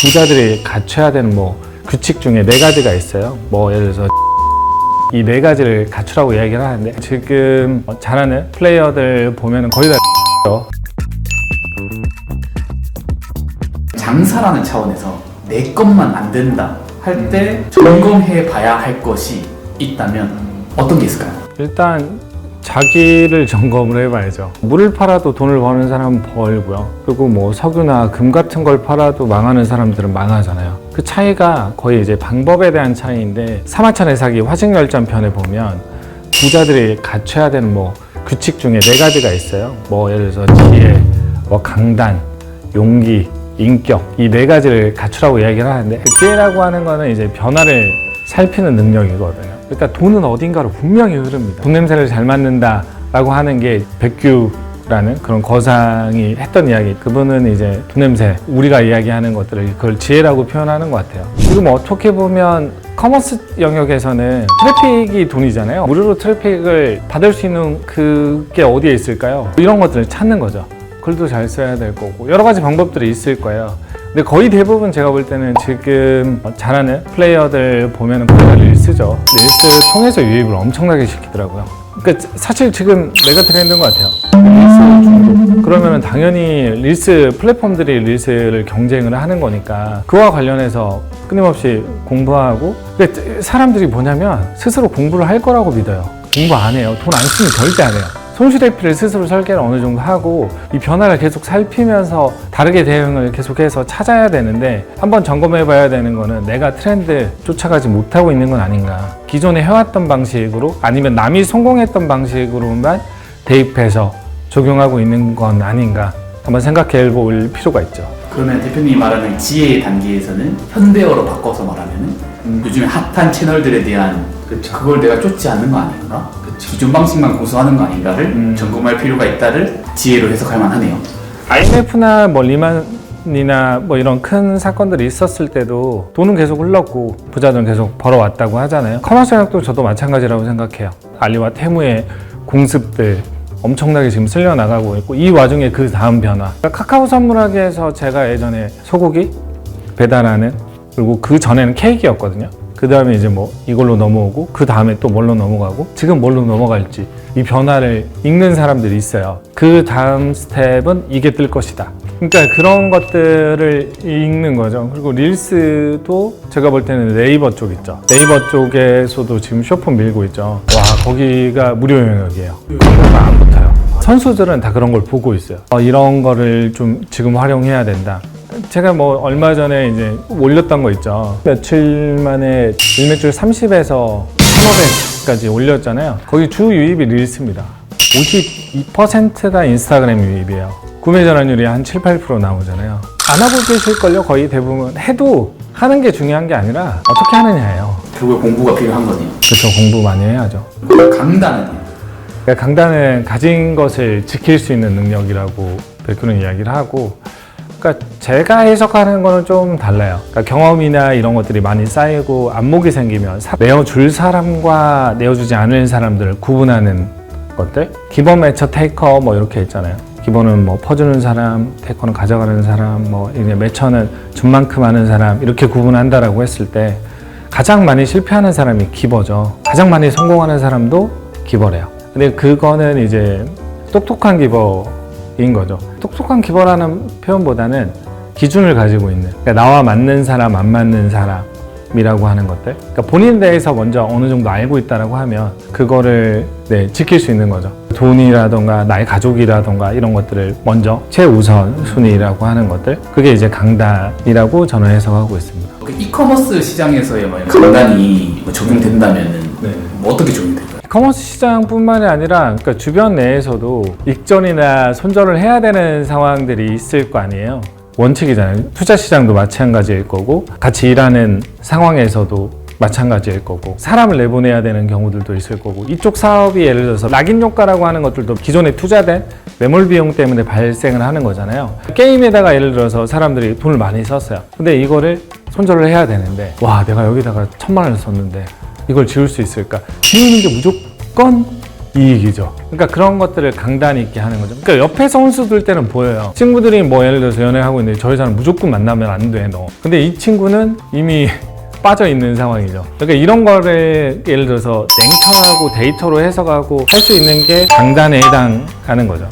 부자들이 갖춰야 되는 규칙 중에 4가지가 있어요. 예를 들어서 이 4가지를 갖추라고 이야기를 하는데, 지금 잘하는 플레이어들 보면 거의 다 장사라는 차원에서 내 것만 안 된다 할 때 점검해 봐야 할 것이 있다면 어떤 게 있을까요? 일단 자기를 점검을 해봐야죠. 물을 팔아도 돈을 버는 사람은 벌고요. 그리고 석유나 금 같은 걸 팔아도 망하는 사람들은 망하잖아요. 그 차이가 거의 이제 방법에 대한 차이인데, 사마천의 사기 화식열전 편에 보면 부자들이 갖춰야 되는 규칙 중에 4가지가 있어요. 예를 들어서 지혜, 강단, 용기, 인격, 이 4가지를 갖추라고 이야기를 하는데, 그 지혜라고 하는 거는 이제 변화를 살피는 능력이거든요. 그러니까 돈은 어딘가로 분명히 흐릅니다. 돈 냄새를 잘 맡는다 라고 하는 게 백규라는 그런 거상이 했던 이야기. 그분은 이제 돈 냄새, 우리가 이야기하는 것들을 그걸 지혜라고 표현하는 것 같아요. 지금 어떻게 보면 커머스 영역에서는 트래픽이 돈이잖아요. 무료로 트래픽을 받을 수 있는 그게 어디에 있을까요? 이런 것들을 찾는 거죠. 글도 잘 써야 될 거고 여러 가지 방법들이 있을 거예요. 근데 거의 대부분 제가 볼 때는 지금 잘하는 플레이어들 보면은 거의 다 릴스죠. 릴스 통해서 유입을 엄청나게 시키더라고요. 그러니까 사실 지금 메가 트렌드인 것 같아요. 릴스 중독. 그러면은 당연히 릴스 플랫폼들이 릴스를 경쟁을 하는 거니까 그와 관련해서 끊임없이 공부하고, 근데 사람들이 뭐냐면 스스로 공부를 할 거라고 믿어요. 공부 안 해요. 돈 안 쓰면 절대 안 해요. 손실회피를 스스로 설계를 어느 정도 하고 이 변화를 계속 살피면서 다르게 대응을 계속해서 찾아야 되는데, 한번 점검해 봐야 되는 거는 내가 트렌드 쫓아가지 못하고 있는 건 아닌가, 기존에 해왔던 방식으로 아니면 남이 성공했던 방식으로만 대입해서 적용하고 있는 건 아닌가 한번 생각해 볼 필요가 있죠. 그러면 대표님이 말하는 지혜의 단계에서는 현대어로 바꿔서 말하면 요즘에 핫한 채널들에 대한 그걸 내가 쫓지 않는 거 아닌가? 기존 방식만 고수하는 거 아닌가를 점검할 필요가 있다를 지혜로 해석할 만하네요. IMF나 리만이나 이런 큰 사건들이 있었을 때도 돈은 계속 흘렀고 부자들은 계속 벌어왔다고 하잖아요. 커머스 영역도 저도 마찬가지라고 생각해요. 알리와 테무의 공습들 엄청나게 지금 쓸려나가고 있고, 이 와중에 그 다음 변화, 카카오 선물하기에서 제가 예전에 소고기 배달하는, 그리고 그 전에는 케이크였거든요. 그 다음에 이제 이걸로 넘어오고, 그 다음에 또 뭘로 넘어가고, 지금 뭘로 넘어갈지 이 변화를 읽는 사람들이 있어요. 그 다음 스텝은 이게 뜰 것이다. 그러니까 그런 것들을 읽는 거죠. 그리고 릴스도 제가 볼 때는 네이버 쪽 있죠. 네이버 쪽에서도 지금 쇼폼 밀고 있죠. 와, 거기가 무료 영역이에요. 광고가 안 붙어요. 선수들은 다 그런 걸 보고 있어요. 이런 거를 좀 지금 활용해야 된다. 제가 얼마 전에 이제 올렸던 거 있죠. 며칠 만에 일매출 30에서 1,500까지 올렸잖아요. 거기 주 유입이 릴스입니다. 52%가 인스타그램 유입이에요. 구매 전환율이 한 7, 8% 나오잖아요. 안 하고 계실걸요? 거의 대부분. 해도 하는 게 중요한 게 아니라 어떻게 하느냐예요. 결국에 공부가 필요한 거네요. 그렇죠. 공부 많이 해야죠. 강단은요? 그러니까 강단은 가진 것을 지킬 수 있는 능력이라고 백규는 이야기를 하고, 그러니까 제가 해석하는 거는 좀 달라요. 그러니까 경험이나 이런 것들이 많이 쌓이고 안목이 생기면 내어줄 사람과 내어주지 않을 사람들을 구분하는 것들. 기본, 매처, 테이커 이렇게 있잖아요. 기본은 퍼주는 사람, 테이커는 가져가는 사람, 이제 매처는 준 만큼 하는 사람, 이렇게 구분한다라고 했을 때 가장 많이 실패하는 사람이 기버죠. 가장 많이 성공하는 사람도 기버래요. 근데 그거는 이제 똑똑한 기버인 거죠. 똑똑한 기버라는 표현보다는 기준을 가지고 있는, 그러니까 나와 맞는 사람, 안 맞는 사람이라고 하는 것들. 그러니까 본인에 대해서 먼저 어느 정도 알고 있다라고 하면 그거를 지킬 수 있는 거죠. 돈이라던가 나의 가족이라던가 이런 것들을 먼저 최우선 순위라고 하는 것들, 그게 이제 강단이라고 저는 해석하고 있습니다. 이커머스 시장에서의 강단이 적용된다면 어떻게 적용될까요? 커머스 시장뿐만이 아니라 그러니까 주변 내에서도 익전이나 손절을 해야 되는 상황들이 있을 거 아니에요. 원칙이잖아요. 투자 시장도 마찬가지일 거고, 같이 일하는 상황에서도 마찬가지일 거고, 사람을 내보내야 되는 경우들도 있을 거고, 이쪽 사업이 예를 들어서 낙인 효과라고 하는 것들도 기존에 투자된 매몰 비용 때문에 발생을 하는 거잖아요. 게임에다가 예를 들어서 사람들이 돈을 많이 썼어요. 근데 이거를 손절을 해야 되는데, 와, 내가 여기다가 1,000만 원을 썼는데 이걸 지울 수 있을까? 지우는 게 무조건 이익이죠. 그러니까 그런 것들을 강단 있게 하는 거죠. 그러니까 옆에 선수 들 때는 보여요. 친구들이 뭐 예를 들어서 연애하고 있는데 저 여자는 무조건 만나면 안 돼, 너. 근데 이 친구는 이미 빠져 있는 상황이죠. 그러니까 이런 거를 예를 들어서 냉철하고 데이터로 해석하고 할 수 있는 게 강단에 해당하는 거죠.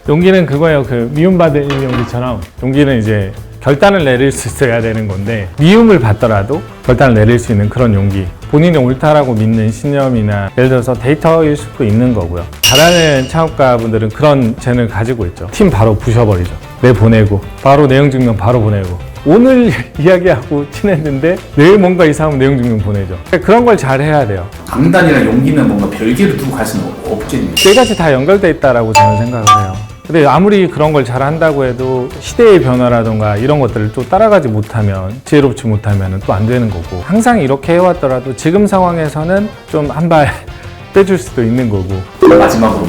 용기는 그거예요. 그 미움받은 용기처럼 용기는 이제 결단을 내릴 수 있어야 되는 건데 미움을 받더라도 결단을 내릴 수 있는 그런 용기, 본인이 옳다라고 믿는 신념이나 예를 들어서 데이터일 수도 있는 거고요. 잘하는 창업가분들은 그런 재능을 가지고 있죠. 팀 바로 부셔버리죠. 내보내고 바로 내용 증명 바로 보내고 오늘 이야기하고 친했는데 내일 뭔가 이상하면 내용 증명 보내죠. 그러니까 그런 걸 잘 해야 돼요. 강단이랑 용기는 뭔가 별개로 두고 갈 수는 없겠네요. 네 가지 다 연결돼 있다라고 저는 생각을 해요. 근데 아무리 그런 걸 잘 한다고 해도 시대의 변화라던가 이런 것들을 또 따라가지 못하면, 지혜롭지 못하면 또 안 되는 거고, 항상 이렇게 해왔더라도 지금 상황에서는 좀 한 발 빼줄 수도 있는 거고. 마지막으로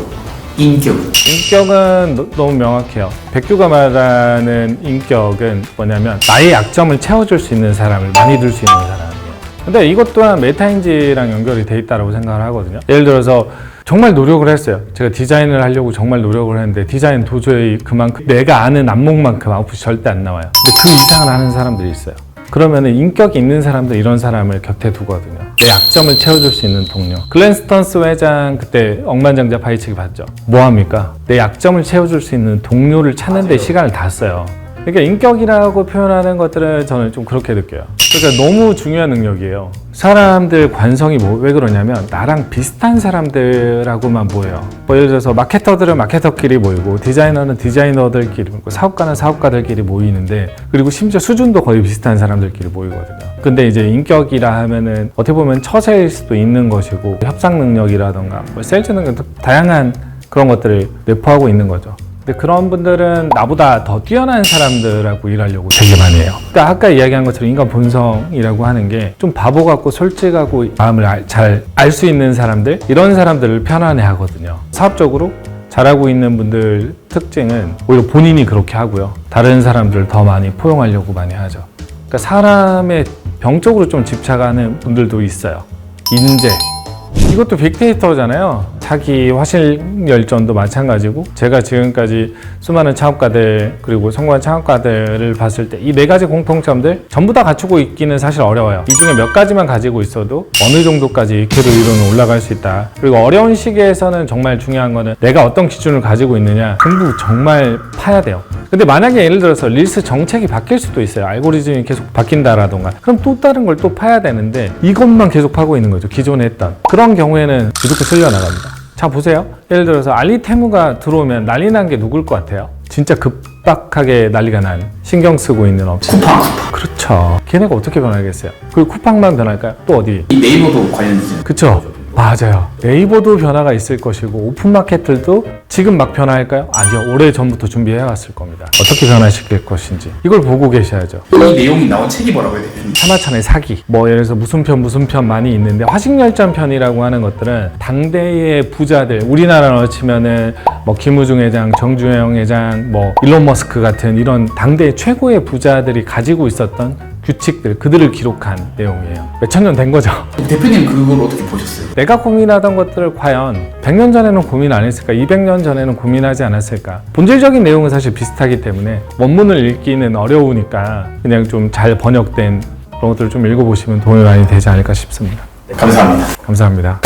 인격은 너무 명확해요. 백규가 말하는 인격은 뭐냐면 나의 약점을 채워줄 수 있는 사람을 많이 둘 수 있는 사람이에요. 근데 이것 또한 메타인지랑 연결이 돼 있다고 생각을 하거든요. 예를 들어서 정말 노력을 했어요. 제가 디자인을 하려고 정말 노력을 했는데 디자인 도저히 그만큼 내가 아는 안목만큼 아웃풋이 절대 안 나와요. 근데 그 이상을 하는 사람들이 있어요. 그러면은 인격이 있는 사람들 이런 사람을 곁에 두거든요. 내 약점을 채워줄 수 있는 동료. 글렌 스턴스 회장 그때 억만장자 파이치기 봤죠. 뭐합니까? 내 약점을 채워줄 수 있는 동료를 찾는 데 시간을 다 써요. 그러니까 인격이라고 표현하는 것들은 저는 좀 그렇게 느껴요. 그러니까 너무 중요한 능력이에요. 사람들 관성이 왜 그러냐면 나랑 비슷한 사람들하고만 모여요. 뭐 예를 들어서 마케터들은 마케터끼리 모이고 디자이너는 디자이너들끼리 모이고 사업가는 사업가들끼리 모이는데 그리고 심지어 수준도 거의 비슷한 사람들끼리 모이거든요. 근데 이제 인격이라 하면은 어떻게 보면 처세일 수도 있는 것이고 협상 능력이라던가 뭐 세일즈 능력 다양한 그런 것들을 내포하고 있는 거죠. 근데 그런 분들은 나보다 더 뛰어난 사람들하고 일하려고 되게 많이 해요. 그러니까 아까 이야기한 것처럼 인간 본성이라고 하는 게 좀 바보 같고 솔직하고 마음을 잘 알 수 있는 사람들, 이런 사람들을 편안해 하거든요. 사업적으로 잘하고 있는 분들 특징은 오히려 본인이 그렇게 하고요. 다른 사람들을 더 많이 포용하려고 많이 하죠. 그러니까 사람의 병적으로 좀 집착하는 분들도 있어요. 인재. 이것도 빅데이터잖아요. 자기 화실 열전도 마찬가지고 제가 지금까지 수많은 창업가들 그리고 성공한 창업가들을 봤을 때 이 네 가지 공통점들 전부 다 갖추고 있기는 사실 어려워요. 이 중에 몇 가지만 가지고 있어도 어느 정도까지 IQ로 이루는 올라갈 수 있다. 그리고 어려운 시기에서는 정말 중요한 거는 내가 어떤 기준을 가지고 있느냐 전부 정말 파야 돼요. 근데 만약에 예를 들어서 릴스 정책이 바뀔 수도 있어요. 알고리즘이 계속 바뀐다라던가 그럼 또 다른 걸 또 파야 되는데 이것만 계속 파고 있는 거죠. 기존에 했던 그런 경우에는 무조건 쓸려나갑니다. 자 보세요. 예를 들어서 알리테무가 들어오면 난리 난 게 누굴 것 같아요? 진짜 급박하게 난리가 난 신경 쓰고 있는 업체. 쿠팡. 그렇죠. 걔네가 어떻게 변하겠어요? 그 쿠팡만 변할까요? 또 어디? 이 네이버도 관련되죠. 그쵸? 맞아요. 네이버도 변화가 있을 것이고 오픈마켓들도 지금 막 변화할까요? 아니요. 오래전부터 준비해왔을 겁니다. 어떻게 변화시킬 것인지 이걸 보고 계셔야죠. 이 내용이 나온 책이 뭐라고 해야 되나요? 하나천의 사기. 뭐 예를 들어서 무슨 편 많이 있는데 화식열전 편이라고 하는 것들은 당대의 부자들, 우리나라로 치면은 뭐 김우중 회장, 정주영 회장, 뭐 일론 머스크 같은 이런 당대의 최고의 부자들이 가지고 있었던 규칙들, 그들을 기록한 내용이에요. 몇천 년 된 거죠. 대표님 그걸 어떻게 보셨어요? 내가 고민하던 것들을 과연 100년 전에는 고민 안 했을까? 200년 전에는 고민하지 않았을까? 본질적인 내용은 사실 비슷하기 때문에 원문을 읽기는 어려우니까 그냥 좀 잘 번역된 그런 것들을 좀 읽어보시면 도움이 많이 되지 않을까 싶습니다. 네, 감사합니다. 감사합니다.